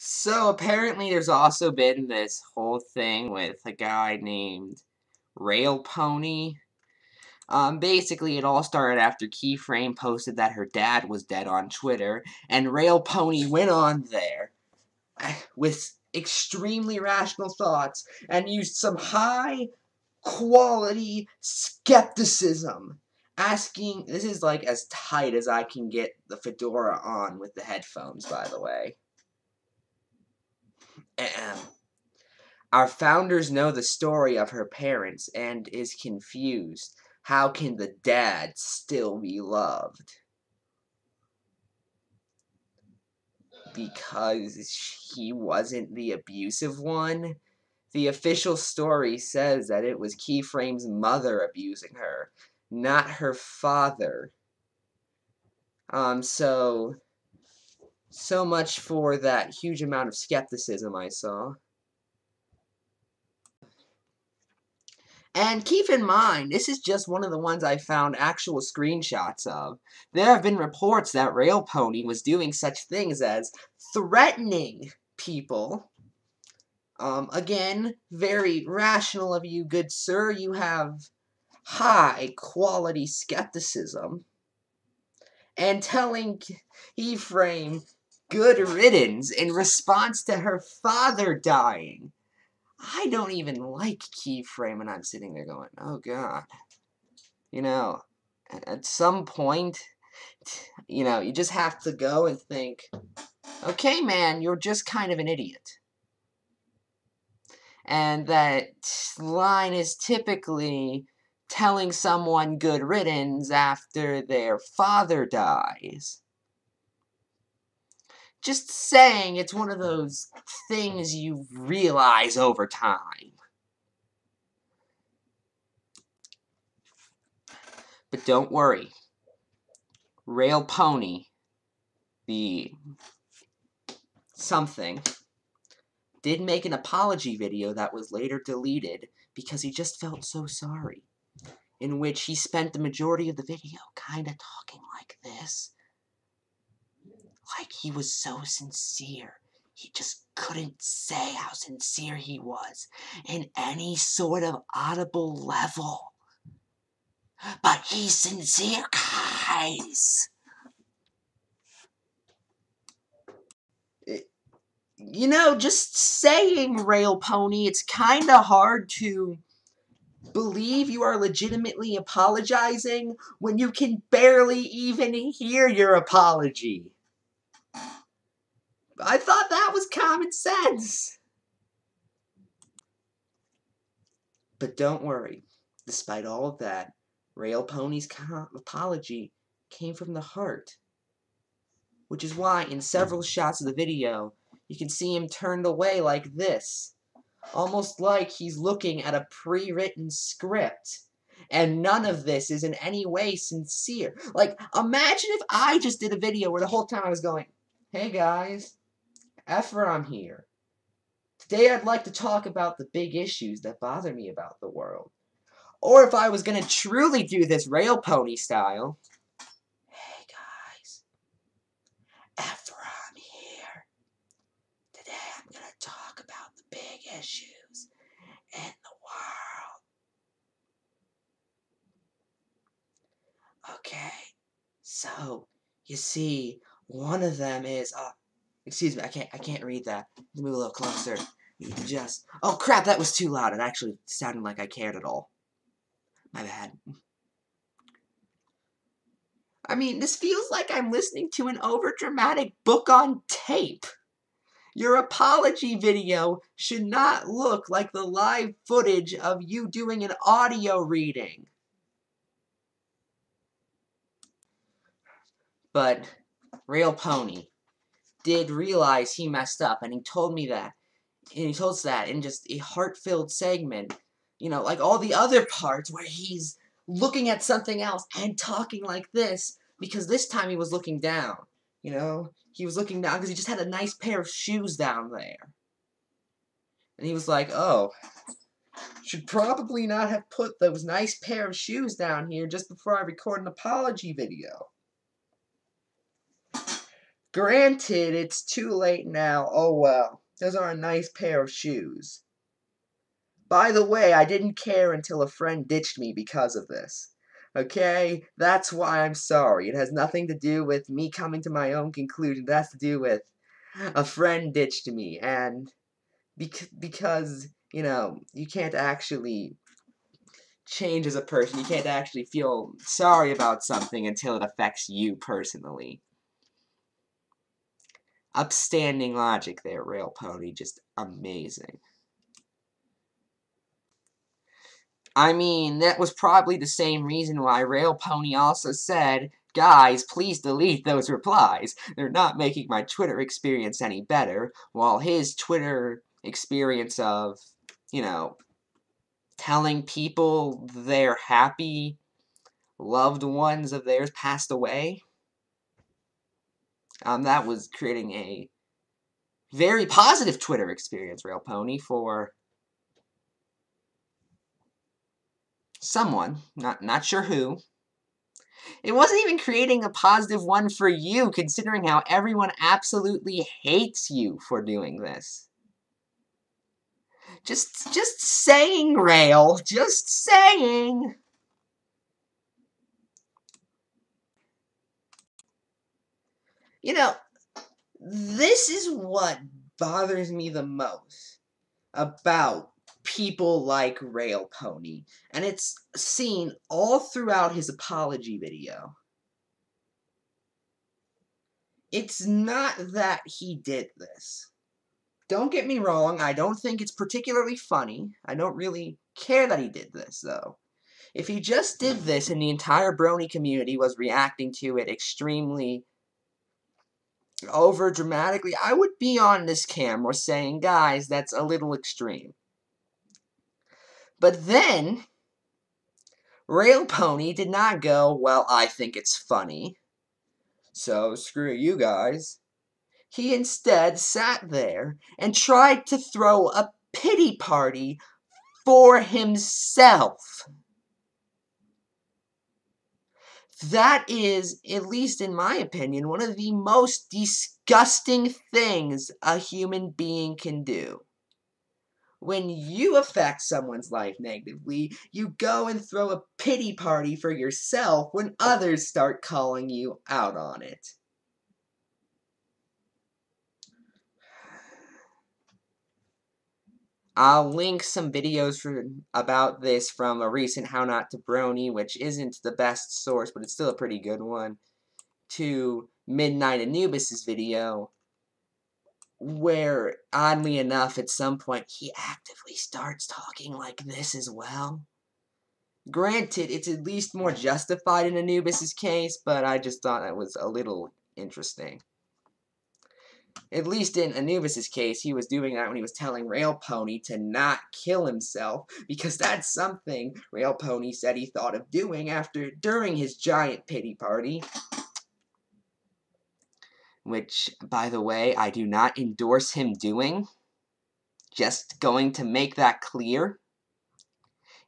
So apparently there's also been this whole thing with a guy named Railpony. Basically it all started after Keyframe posted that her dad was dead on Twitter, and Railpony went on there with extremely rational thoughts and used some high quality skepticism. Asking, this is like as tight as I can get the fedora on with the headphones, by the way. Our founders know the story of her parents and is confused. How can the dad still be loved? Because he wasn't the abusive one? The official story says that it was Keyframe's mother abusing her, not her father. So much for that huge amount of skepticism I saw. And keep in mind, this is just one of the ones I found actual screenshots of. There have been reports that Railpony was doing such things as threatening people. Again, very rational of you, good sir. You have high quality skepticism. And telling Ephrom good riddance in response to her father dying. I don't even like Keyframe, and I'm sitting there going, oh god. You know, at some point, you know, you just have to go and think, okay, man, you're just kind of an idiot. And that line is typically telling someone good riddance after their father dies. Just saying, it's one of those things you realize over time. But don't worry. Railpony, the something, did make an apology video that was later deleted because he just felt so sorry, in which he spent the majority of the video kind of talking like this. Like he was so sincere. He just couldn't say how sincere he was in any sort of audible level. But he's sincere, guys. You know, just saying, Railpony, it's kind of hard to believe you are legitimately apologizing when you can barely even hear your apology. I thought that was common sense. But don't worry. Despite all of that, Railpony's apology came from the heart. Which is why in several shots of the video, you can see him turned away like this. Almost like he's looking at a pre-written script. And none of this is in any way sincere. Like, imagine if I just did a video where the whole time I was going, hey guys, Ephrom here. Today I'd like to talk about the big issues that bother me about the world. Or if I was going to truly do this Railpony style, hey guys, Ephrom here. Today I'm going to talk about the big issues in the world. Okay, so, you see, one of them is, excuse me, I can't read that. Let me move a little closer. Oh crap, that was too loud. It actually sounded like I cared at all. My bad. I mean, this feels like I'm listening to an overdramatic book on tape. Your apology video should not look like the live footage of you doing an audio reading. But Railpony did realize he messed up, and he told me that. And he told us that in just a heart-filled segment. You know, like all the other parts where he's looking at something else and talking like this, because this time he was looking down. You know, he was looking down because he just had a nice pair of shoes down there. And he was like, oh, should probably not have put those nice pair of shoes down here just before I record an apology video. Granted, it's too late now. Oh well. Those are a nice pair of shoes. By the way, I didn't care until a friend ditched me because of this. Okay? That's why I'm sorry. It has nothing to do with me coming to my own conclusion. It has to do with a friend ditched me, and because, you know, you can't actually change as a person. You can't actually feel sorry about something until it affects you personally. Upstanding logic there, Railpony. Just amazing. I mean, that was probably the same reason why Railpony also said, guys, please delete those replies. They're not making my Twitter experience any better, while his Twitter experience of, you know, telling people their happy loved ones of theirs passed away, that was creating a very positive Twitter experience, Railpony, for someone, not sure who. It wasn't even creating a positive one for you, considering how everyone absolutely hates you for doing this. Just saying, Rail. Just saying. You know, this is what bothers me the most about people like Railpony, and it's seen all throughout his apology video. It's not that he did this. Don't get me wrong, I don't think it's particularly funny. I don't really care that he did this, though. If he just did this and the entire brony community was reacting to it extremely over dramatically, I would be on this camera saying, guys, that's a little extreme. But then, Railpony did not go, well, I think it's funny, so screw you guys. He instead sat there and tried to throw a pity party for himself. That is, at least in my opinion, one of the most disgusting things a human being can do. When you affect someone's life negatively, you go and throw a pity party for yourself when others start calling you out on it. I'll link some videos about this from a recent How Not to Brony, which isn't the best source, but it's still a pretty good one, to Midnight Anubis' video, where, oddly enough, at some point, he actively starts talking like this as well. Granted, it's at least more justified in Anubis' case, but I just thought that was a little interesting. At least in Anubis' case, he was doing that when he was telling Railpony to not kill himself, because that's something Railpony said he thought of doing during his giant pity party. Which, by the way, I do not endorse him doing. Just going to make that clear,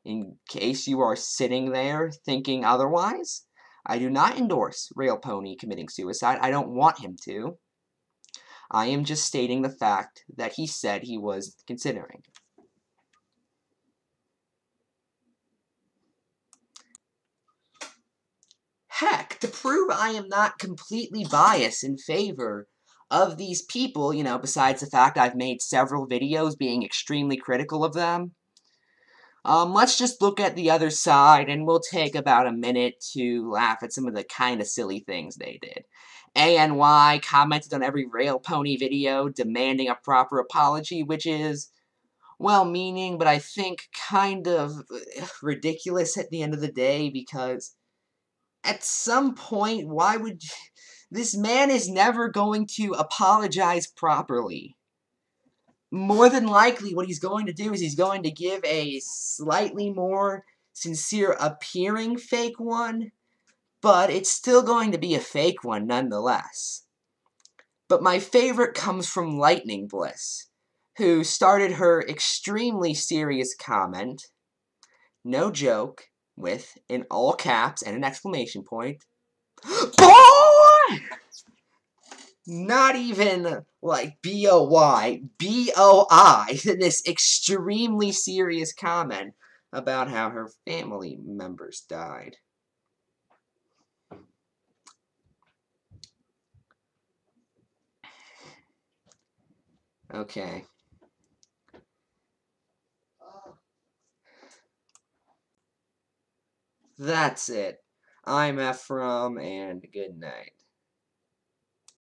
in case you are sitting there thinking otherwise. I do not endorse Railpony committing suicide. I don't want him to. I am just stating the fact that he said he was considering. Heck, to prove I am not completely biased in favor of these people, you know, besides the fact I've made several videos being extremely critical of them, let's just look at the other side, and we'll take about a minute to laugh at some of the kind of silly things they did. ANY commented on every Railpony video demanding a proper apology, which is well-meaning, but I think kind of ridiculous at the end of the day, because at some point, why would... This man is never going to apologize properly. More than likely, what he's going to do is he's going to give a slightly more sincere appearing fake one, but it's still going to be a fake one nonetheless. But my favorite comes from Lightning Bliss, who started her extremely serious comment, no joke, with, in all caps and an exclamation point, BOY! Not even, like, B-O-Y, B-O-I, this extremely serious comment about how her family members died. Okay. That's it. I'm Ephrom, and good night.